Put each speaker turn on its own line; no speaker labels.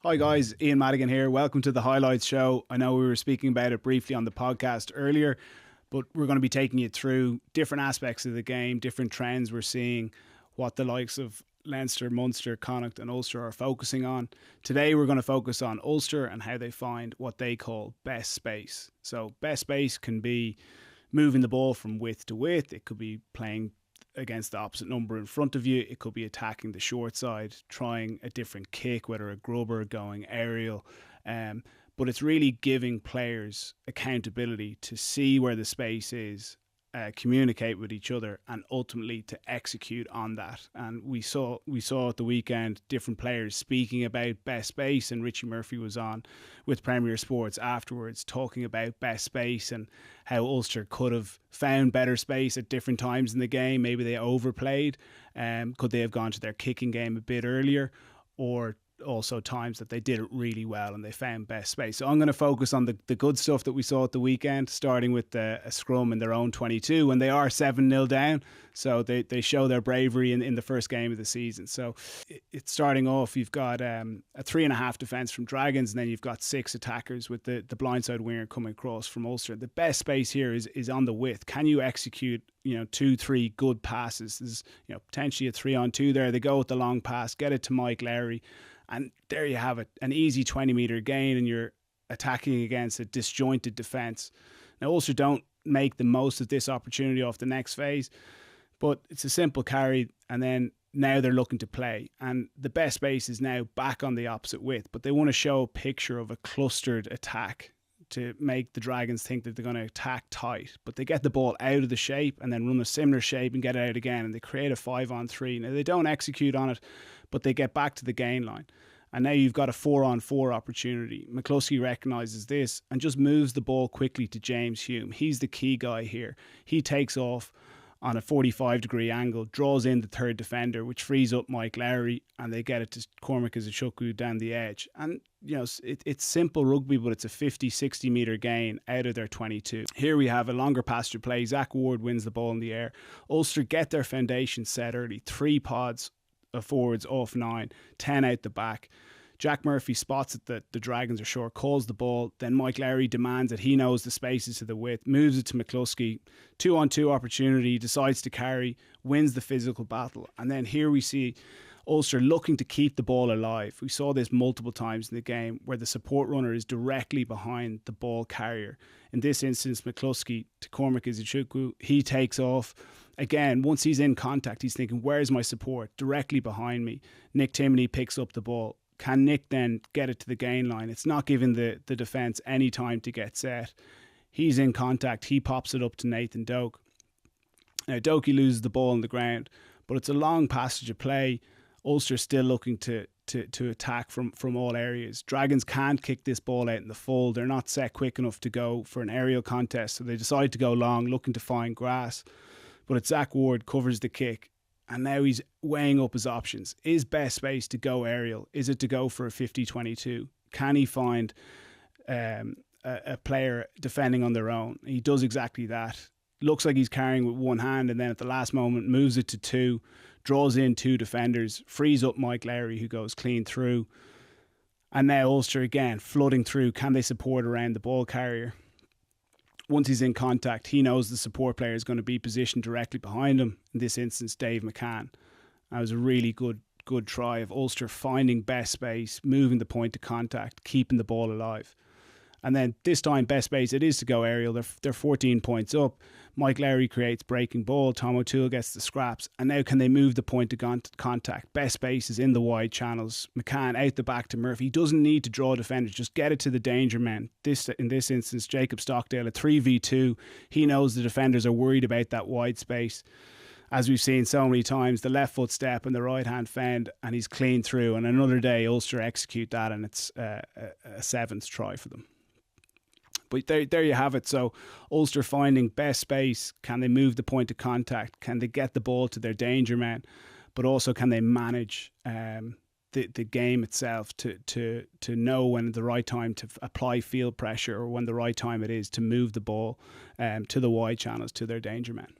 Hi guys, Ian Madigan here. Welcome to the Highlights Show. I know we were speaking about it briefly on the podcast earlier, but we're going to be taking you through different aspects of the game, different trends we're seeing, what the likes of Leinster, Munster, Connacht and Ulster are focusing on. Today we're going to focus on Ulster and how they find what they call best space. So best space can be moving the ball from width to width. It could be playing against the opposite number in front of you. It could be attacking the short side, trying a different kick, whether a grubber, going aerial. But it's really giving players accountability to see where the space is, communicate with each other, and ultimately to execute on that. And we saw at the weekend different players speaking about best space, and Richie Murphy was on with Premier Sports afterwards talking about best space and how Ulster could have found better space at different times in the game. Maybe they overplayed. Could they have gone to their kicking game a bit earlier, or also times that they did it really well and they found best space. So I'm going to focus on the good stuff that we saw at the weekend, starting with a scrum in their own 22 when they are 7-0 down. So they show their bravery in the first game of the season. So it's starting off, you've got a 3.5 defence from Dragons, and then you've got 6 attackers with the blindside winger coming across from Ulster. The best space here is on the width. Can you execute 2-3 good passes? There's potentially a 3-on-2 there. They go with the long pass, get it to Mike Lowry, and there you have it, an easy 20-metre gain, and you're attacking against a disjointed defence. Now, Ulster don't make the most of this opportunity off the next phase, but it's a simple carry, and then now they're looking to play. And the best space is now back on the opposite width, but they want to show a picture of a clustered attack to make the Dragons think that they're going to attack tight. But they get the ball out of the shape and then run a similar shape and get it out again, and they create a 5-on-3. Now, they don't execute on it, but they get back to the gain line. And now you've got a 4-on-4 opportunity. McCluskey recognises this and just moves the ball quickly to James Hume. He's the key guy here. He takes off on a 45-degree angle, draws in the third defender, which frees up Mike Lowry, and they get it to Cormac Izuchukwu down the edge. And, it's simple rugby, but it's a 50-60 metre gain out of their 22. Here we have a longer passage play. Zach Ward wins the ball in the air. Ulster get their foundation set early. 3 pods of forwards off 9, 10 out the back. Jack Murphy spots that the Dragons are short, calls the ball. Then Mike Lowry demands that he knows the spaces to the width, moves it to McCluskey. 2-on-2 opportunity, decides to carry, wins the physical battle. And then here we see Ulster looking to keep the ball alive. We saw this multiple times in the game where the support runner is directly behind the ball carrier. In this instance, McCluskey to Cormac Izuchukwu, he takes off. Again, once he's in contact, he's thinking, where's my support? Directly behind me. Nick Timoney picks up the ball. Can Nick then get it to the gain line? It's not giving the defence any time to get set. He's in contact. He pops it up to Nathan Doak. Now, Doakey loses the ball on the ground, but it's a long passage of play. Ulster still looking to attack from all areas. Dragons can't kick this ball out in the full. They're not set quick enough to go for an aerial contest, so they decide to go long, looking to find grass. But it's Zach Ward covers the kick, and now he's weighing up his options. Is best space to go aerial? Is it to go for a 50-22? Can he find a player defending on their own? He does exactly that. Looks like he's carrying with one hand, and then at the last moment moves it to 2, draws in 2 defenders, frees up Mike Lowry, who goes clean through. And now Ulster again flooding through. Can they support around the ball carrier? Once he's in contact, he knows the support player is going to be positioned directly behind him. In this instance, Dave McCann. That was a really good try of Ulster finding best space, moving the point to contact, keeping the ball alive. And then this time, best space, it is to go aerial. They're 14 points up. Mike Lowry creates breaking ball. Tom O'Toole gets the scraps. And now can they move the point to contact? Best space is in the wide channels. McCann out the back to Murphy. He doesn't need to draw defenders. Just get it to the danger men. In this instance, Jacob Stockdale, a 3v2. He knows the defenders are worried about that wide space. As we've seen so many times, the left foot step and the right hand fend, and he's clean through. And another day, Ulster execute that, and it's a 7th try for them. But there you have it. So Ulster finding best space. Can they move the point of contact? Can they get the ball to their danger men? But also, can they manage the game itself to know when the right time to apply field pressure, or when the right time it is to move the ball to the wide channels, to their danger men?